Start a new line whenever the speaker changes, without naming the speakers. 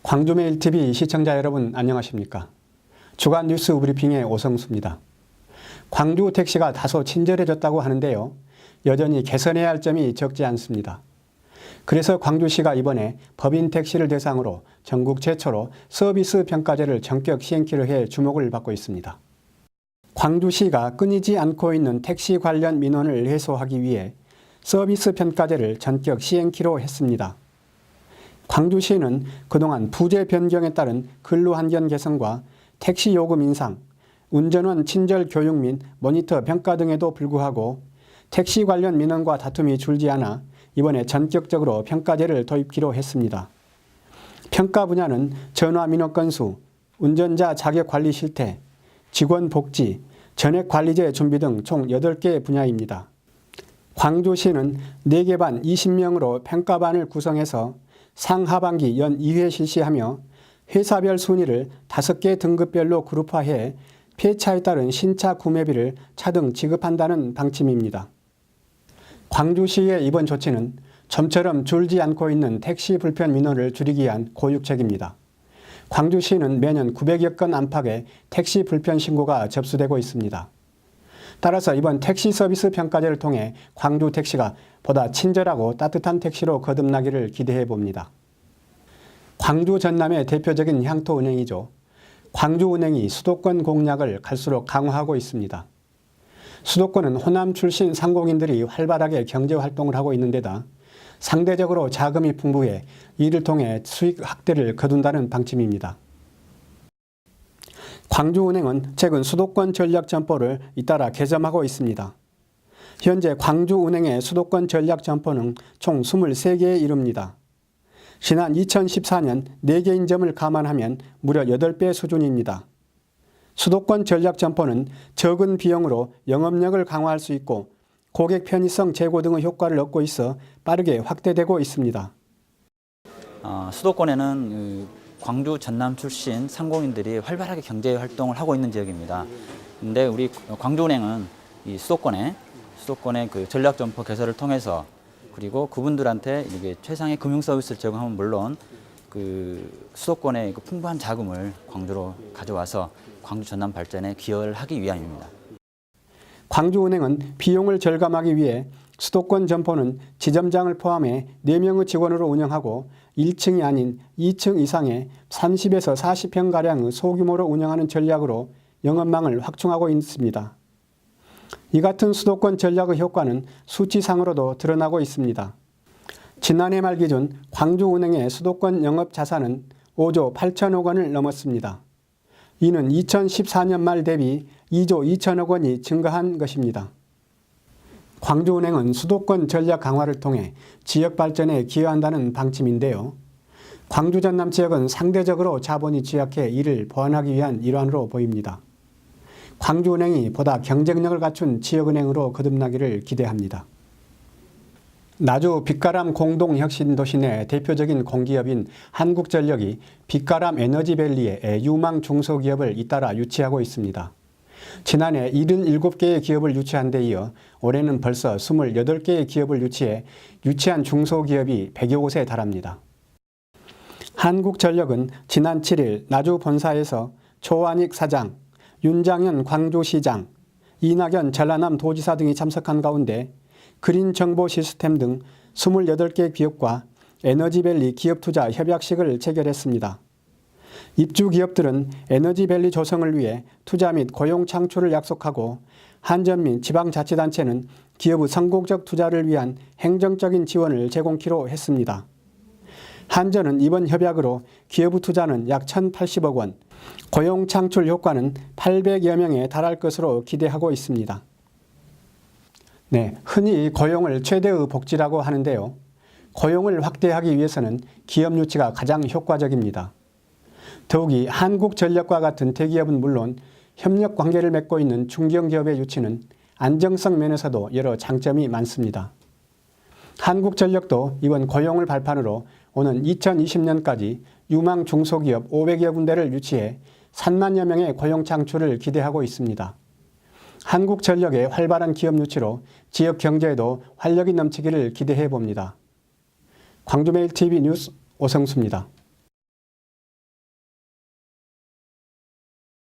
광주메일TV 시청자 여러분 안녕하십니까? 주간 뉴스 브리핑의 오성수입니다. 광주 택시가 다소 친절해졌다고 하는데요. 여전히 개선해야 할 점이 적지 않습니다. 그래서 광주시가 이번에 법인 택시를 대상으로 전국 최초로 서비스 평가제를 전격 시행키로 해 주목을 받고 있습니다. 광주시가 끊이지 않고 있는 택시 관련 민원을 해소하기 위해 서비스 평가제를 전격 시행키로 했습니다. 광주시는 그동안 부재 변경에 따른 근로환경 개선과 택시 요금 인상, 운전원 친절 교육 및 모니터 평가 등에도 불구하고 택시 관련 민원과 다툼이 줄지 않아 이번에 전격적으로 평가제를 도입키로 했습니다. 평가 분야는 전화 민원 건수, 운전자 자격 관리 실태, 직원 복지, 전액 관리제 준비 등 총 8개 분야입니다. 광주시는 4개 반 20명으로 평가반을 구성해서 상하반기 연 2회 실시하며 회사별 순위를 5개 등급별로 그룹화해 폐차에 따른 신차 구매비를 차등 지급한다는 방침입니다. 광주시의 이번 조치는 좀처럼 줄지 않고 있는 택시 불편 민원을 줄이기 위한 고육책입니다. 광주시는 매년 900여 건 안팎의 택시 불편 신고가 접수되고 있습니다. 따라서 이번 택시 서비스 평가제를 통해 광주 택시가 보다 친절하고 따뜻한 택시로 거듭나기를 기대해 봅니다. 광주 전남의 대표적인 향토은행이죠. 광주은행이 수도권 공략을 갈수록 강화하고 있습니다. 수도권은 호남 출신 상공인들이 활발하게 경제활동을 하고 있는 데다 상대적으로 자금이 풍부해 이를 통해 수익 확대를 거둔다는 방침입니다. 광주은행은 최근 수도권 전략 점포를 잇따라 개점하고 있습니다. 현재 광주은행의 수도권 전략 점포는 총 23개에 이릅니다. 지난 2014년 4개인 점을 감안하면 무려 8배 수준입니다. 수도권 전략 점포는 적은 비용으로 영업력을 강화할 수 있고 고객 편의성 제고 등의 효과를 얻고 있어 빠르게 확대되고 있습니다.
수도권에는 광주 전남 출신 상공인들이 활발하게 경제 활동을 하고 있는 지역입니다. 근데 우리 광주은행은 이 수도권의 그 전략 점포 개설을 통해서 그리고 그분들한테 이게 최상의 금융 서비스를 제공하면 물론 그 수도권의 그 풍부한 자금을 광주로 가져와서 광주 전남 발전에 기여를 하기 위함입니다.
광주은행은 비용을 절감하기 위해 수도권 점포는 지점장을 포함해 4명의 직원으로 운영하고 1층이 아닌 2층 이상의 30에서 40평가량의 소규모로 운영하는 전략으로 영업망을 확충하고 있습니다. 이 같은 수도권 전략의 효과는 수치상으로도 드러나고 있습니다. 지난해 말 기준 광주은행의 수도권 영업자산은 5조 8천억 원을 넘었습니다. 이는 2014년 말 대비 2조 2천억 원이 증가한 것입니다. 광주은행은 수도권 전략 강화를 통해 지역 발전에 기여한다는 방침인데요. 광주 전남 지역은 상대적으로 자본이 취약해 이를 보완하기 위한 일환으로 보입니다. 광주은행이 보다 경쟁력을 갖춘 지역은행으로 거듭나기를 기대합니다. 나주 빛가람 공동혁신도시 내 대표적인 공기업인 한국전력이 빛가람 에너지밸리에 유망 중소기업을 잇따라 유치하고 있습니다. 지난해 77개의 기업을 유치한 데 이어 올해는 벌써 28개의 기업을 유치한 중소기업이 100여 곳에 달합니다. 한국전력은 지난 7일 나주 본사에서 조한익 사장, 윤장현 광주시장, 이낙연 전라남 도지사 등이 참석한 가운데 그린 정보 시스템 등 28개 기업과 에너지밸리 기업투자 협약식을 체결했습니다. 입주 기업들은 에너지밸리 조성을 위해 투자 및 고용 창출을 약속하고 한전 및 지방자치단체는 기업의 성공적 투자를 위한 행정적인 지원을 제공키로 했습니다. 한전은 이번 협약으로 기업의 투자는 약 1,080억 원, 고용 창출 효과는 800여 명에 달할 것으로 기대하고 있습니다. 네, 흔히 고용을 최대의 복지라고 하는데요. 고용을 확대하기 위해서는 기업 유치가 가장 효과적입니다. 더욱이 한국전력과 같은 대기업은 물론 협력 관계를 맺고 있는 중견기업의 유치는 안정성 면에서도 여러 장점이 많습니다. 한국전력도 이번 고용을 발판으로 오는 2020년까지 유망 중소기업 500여 군데를 유치해 3만여 명의 고용 창출을 기대하고 있습니다. 한국전력의 활발한 기업 유치로 지역 경제에도 활력이 넘치기를 기대해 봅니다. 광주메일TV 뉴스 오성수입니다.